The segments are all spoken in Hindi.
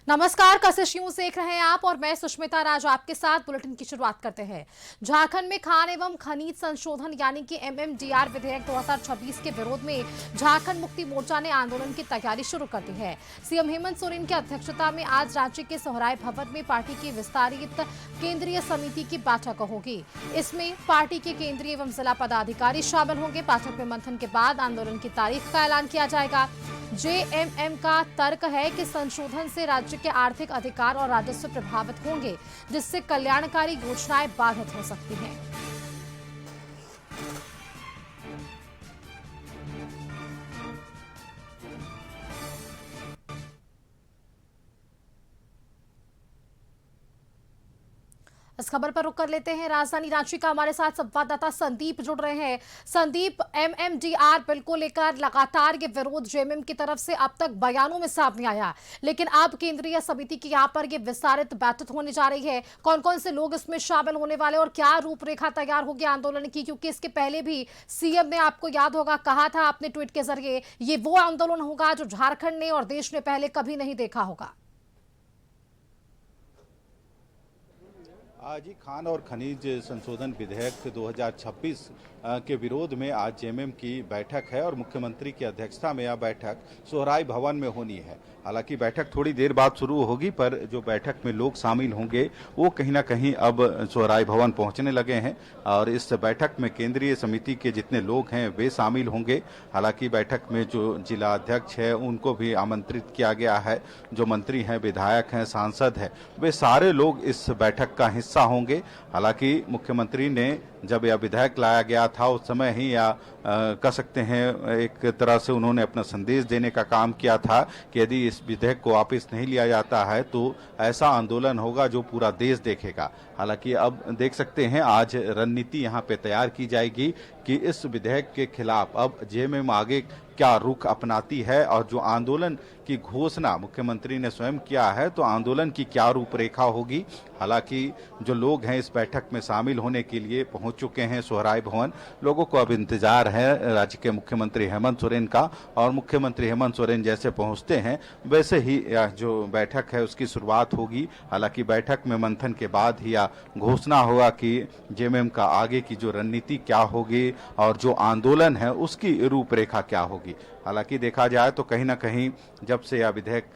नमस्कार, कशिश न्यूज देख रहे हैं आप और मैं सुष्मिता राज आपके साथ। बुलेटिन की शुरुआत करते हैं। झारखंड में खान एवं खनिज संशोधन यानी कि एमएमडीआर विधेयक 2026 के विरोध में झारखंड मुक्ति मोर्चा ने आंदोलन की तैयारी शुरू कर दी है। सीएम हेमंत सोरेन की अध्यक्षता में आज राज्य के सोहराय भवन में पार्टी की विस्तारित केंद्रीय समिति की बैठक होगी। इसमें पार्टी के केंद्रीय एवं जिला पदाधिकारी शामिल होंगे। बैठक में मंथन के बाद आंदोलन की तारीख का ऐलान किया जाएगा। जेएमएम का तर्क है कि संशोधन से राज्य के आर्थिक अधिकार और राजस्व प्रभावित होंगे, जिससे कल्याणकारी घोषणाएं बाधित हो सकती हैं। इस खबर पर रुक कर लेते हैं राजधानी रांची का। हमारे साथ संवाददाता संदीप जुड़ रहे हैं। संदीप, एमएमडीआर बिल को लेकर लगातार ये विरोध जेएमएम की तरफ से अब तक बयानों में सामने आया, लेकिन अब केंद्रीय समिति की यहाँ पर ये विस्तारित बैठक होने जा रही है। कौन कौन से लोग इसमें शामिल होने वाले और क्या रूपरेखा तैयार होगी आंदोलन की? क्योंकि इसके पहले भी सीएम ने, आपको याद होगा, कहा था अपने ट्वीट के जरिए ये वो आंदोलन होगा जो झारखंड ने और देश ने पहले कभी नहीं देखा होगा। आज ही खान और खनिज संशोधन विधेयक 2026 के विरोध में आज जेएमएम की बैठक है और मुख्यमंत्री की अध्यक्षता में यह बैठक सोहराय भवन में होनी है। हालांकि बैठक थोड़ी देर बाद शुरू होगी, पर जो बैठक में लोग शामिल होंगे वो कहीं ना कहीं अब सोहराय भवन पहुंचने लगे हैं और इस बैठक में केंद्रीय समिति के जितने लोग हैं वे शामिल होंगे। हालांकि बैठक में जो जिला अध्यक्ष है उनको भी आमंत्रित किया गया है, जो मंत्री हैं, विधायक हैं, सांसद हैं, वे सारे लोग इस बैठक का हिस्सा होंगे। हालांकि मुख्यमंत्री ने जब यह विधेयक लाया गया था उस समय ही या कह सकते हैं एक तरह से उन्होंने अपना संदेश देने का काम किया था कि यदि इस विधेयक को वापस नहीं लिया जाता है तो ऐसा आंदोलन होगा जो पूरा देश देखेगा। हालांकि अब देख सकते हैं आज रणनीति यहाँ पे तैयार की जाएगी कि इस विधेयक के खिलाफ अब जेएमएम आगे क्या रुख अपनाती है और जो आंदोलन की घोषणा मुख्यमंत्री ने स्वयं किया है तो आंदोलन की क्या रूपरेखा होगी। हालांकि जो लोग हैं इस बैठक में शामिल होने के लिए पहुंच चुके हैं सोहराय भवन। लोगों को अब इंतजार है राज्य के मुख्यमंत्री हेमंत सोरेन का और मुख्यमंत्री हेमंत सोरेन जैसे पहुंचते हैं वैसे ही यह जो बैठक है उसकी शुरुआत होगी। हालांकि बैठक में मंथन के बाद ही यह घोषणा होगा कि जेएमएम का आगे की जो रणनीति क्या होगी और जो आंदोलन है उसकी रूपरेखा क्या होगी। हालांकि देखा जाए तो कहीं ना कहीं जब से यह विधेयक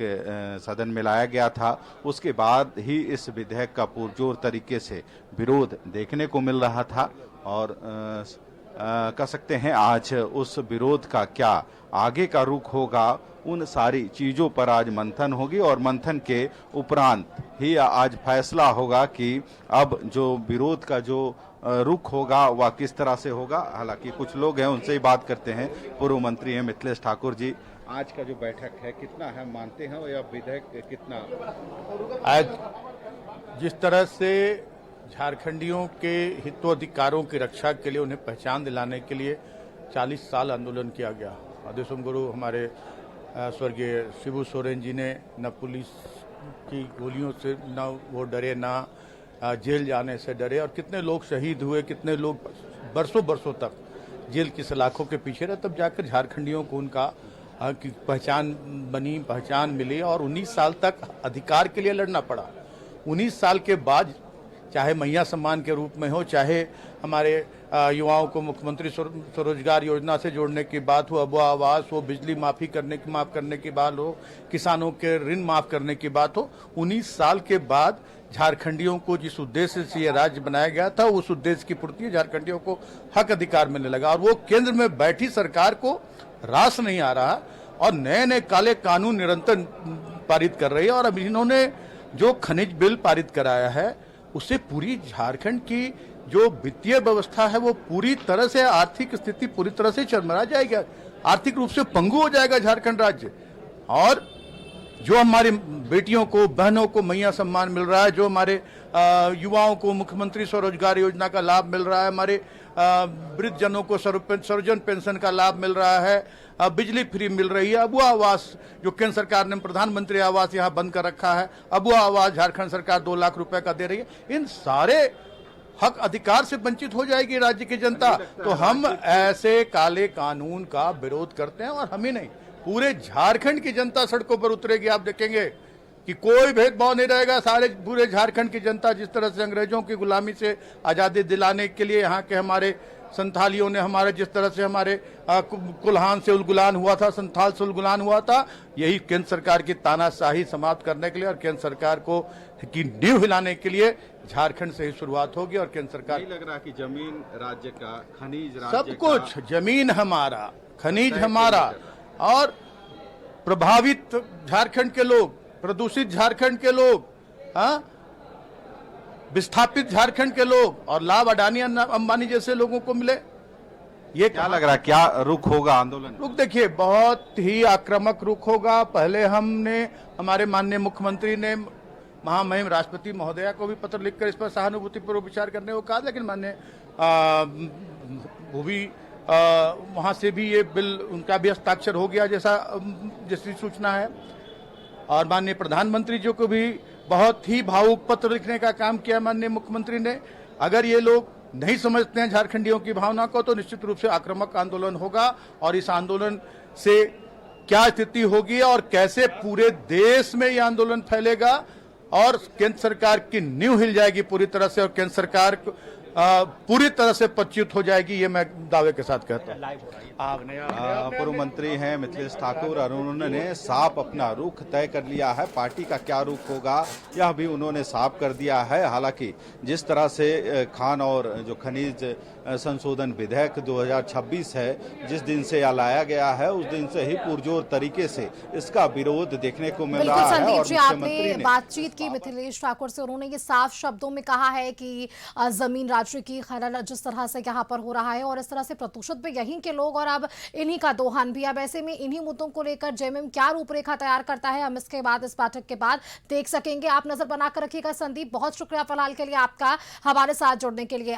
सदन में लाया गया था उसके बाद ही इस विधेयक का पुरजोर तरीके से विरोध देखने को मिल रहा था और कह सकते हैं आज उस विरोध का क्या आगे का रुख होगा, उन सारी चीजों पर आज मंथन होगी और मंथन के उपरांत ही आज फैसला होगा कि अब जो विरोध का जो रुख होगा वह किस तरह से होगा। हालांकि कुछ लोग हैं उनसे ही बात करते हैं। पूर्व मंत्री हैं मिथिलेश ठाकुर जी, आज का जो बैठक है कितना अहम मानते हैं और यह विधेयक कितना? आज जिस तरह से झारखंडियों के हितोधिकारों की रक्षा के लिए, उन्हें पहचान दिलाने के लिए 40 साल आंदोलन किया गया। देशम गुरु हमारे स्वर्गीय शिबू सोरेन जी ने न पुलिस की गोलियों से न वो डरे, न जेल जाने से डरे और कितने लोग शहीद हुए, कितने लोग बरसों बरसों तक जेल की सलाखों के पीछे रहे, तब जाकर झारखंडियों को उनका की पहचान बनी, पहचान मिली और 19 साल तक अधिकार के लिए लड़ना पड़ा। 19 साल के बाद चाहे मैया सम्मान के रूप में हो, चाहे हमारे युवाओं को मुख्यमंत्री स्वरोजगार योजना से जोड़ने की बात हो, अबुआ आवास हो, बिजली माफ करने की बात हो, किसानों के ऋण माफ करने की बात हो, 19 साल के बाद झारखंडियों को जिस उद्देश्य से यह राज्य बनाया गया था उस उद्देश्य की पूर्ति झारखंडियों को हक अधिकार मिलने लगा और वो केंद्र में बैठी सरकार को रास नहीं आ रहा और नए नए काले कानून निरंतर पारित कर रही है। और अब इन्होंने जो खनिज बिल पारित कराया है उससे पूरी झारखंड की जो वित्तीय व्यवस्था है वो पूरी तरह से, आर्थिक स्थिति पूरी तरह से चरमरा जाएगी, आर्थिक रूप से पंगु हो जाएगा झारखंड राज्य। और जो हमारी बेटियों को, बहनों को मैया सम्मान मिल रहा है, जो हमारे युवाओं को मुख्यमंत्री स्वरोजगार योजना का लाभ मिल रहा है, हमारे वृद्ध जनों को सर्वजन पेंशन का लाभ मिल रहा है, बिजली फ्री मिल रही है, अबुआ आवास जो केंद्र सरकार ने प्रधानमंत्री आवास यहाँ बंद कर रखा है, अबुआ आवास झारखंड सरकार 2 लाख रुपए का दे रही है, इन सारे हक अधिकार से वंचित हो जाएगी राज्य की जनता। तो हम ऐसे काले कानून का विरोध करते हैं और हम ही नहीं, पूरे झारखंड की जनता सड़कों पर उतरेगी। आप देखेंगे कि कोई भेदभाव नहीं रहेगा। सारे पूरे झारखंड की जनता जिस तरह से अंग्रेजों की गुलामी से आज़ादी दिलाने के लिए यहाँ के हमारे संथालियों ने हमारे जिस तरह से हमारे कुल्हान से उलगुलान हुआ था, संथाल से उलगुलान हुआ था, यही केंद्र सरकार की तानाशाही समाप्त करने के लिए और केंद्र सरकार को की नींव हिलाने के लिए झारखंड से ही शुरुआत होगी। और केंद्र सरकार नहीं लग रहा कि जमीन राज्य का, खनिज राज्य सब कुछ, जमीन हमारा, खनिज हमारा, और प्रभावित झारखंड के लोग, प्रदूषित झारखंड के लोग, हाँ, विस्थापित झारखंड के लोग, और लाभ अडानी अंबानी जैसे लोगों को मिले। ये क्या लग रहा है, क्या रुख होगा आंदोलन? रुख देखिए बहुत ही आक्रामक रुख होगा। पहले हमने, हमारे माननीय मुख्यमंत्री ने महामहिम राष्ट्रपति महोदया को भी पत्र लिखकर इस पर सहानुभूतिपूर्वक विचार करने को कहा, लेकिन माननीय भूवी वहां से भी ये बिल, उनका भी हस्ताक्षर हो गया जैसी सूचना है। और माननीय प्रधानमंत्री जी को भी बहुत ही भावुक पत्र लिखने का काम किया माननीय मुख्यमंत्री ने। अगर ये लोग नहीं समझते हैं झारखंडियों की भावना को, तो निश्चित रूप से आक्रामक आंदोलन होगा। और इस आंदोलन से क्या स्थिति होगी और कैसे पूरे देश में ये आंदोलन फैलेगा और केंद्र सरकार की नींव हिल जाएगी पूरी तरह से, और केंद्र सरकार पूरी तरह से पच्युत हो जाएगी, ये मैं दावे के साथ कहता हूँ। पूर्व मंत्री हैं मिथिलेश ठाकुर और उन्होंने साफ अपना रुख तय कर लिया है। पार्टी का क्या रुख होगा यह भी उन्होंने साफ कर दिया है। हालांकि जिस तरह से खान और जो खनिज संशोधन विधेयक 2026 है, जिस दिन से यह लाया गया है उस दिन से ही पुरजोर तरीके से इसका विरोध देखने को मिल रहा है। और आपने बातचीत की मिथिलेश ठाकुर से, उन्होंने ये साफ शब्दों में कहा है कि जमीन राज्य की खनन जिस तरह से यहाँ पर हो रहा है और इस तरह से प्रदूषित भी यहीं के लोग और अब इन्हीं का दोहन भी। अब ऐसे में इन्हीं मुद्दों को लेकर जेएमएम क्या रूपरेखा तैयार करता है, हम इसके बाद, इस बैठक के बाद देख सकेंगे। आप नजर बनाकर रखिएगा। संदीप, बहुत शुक्रिया फिलहाल के लिए आपका हमारे साथ जुड़ने के लिए।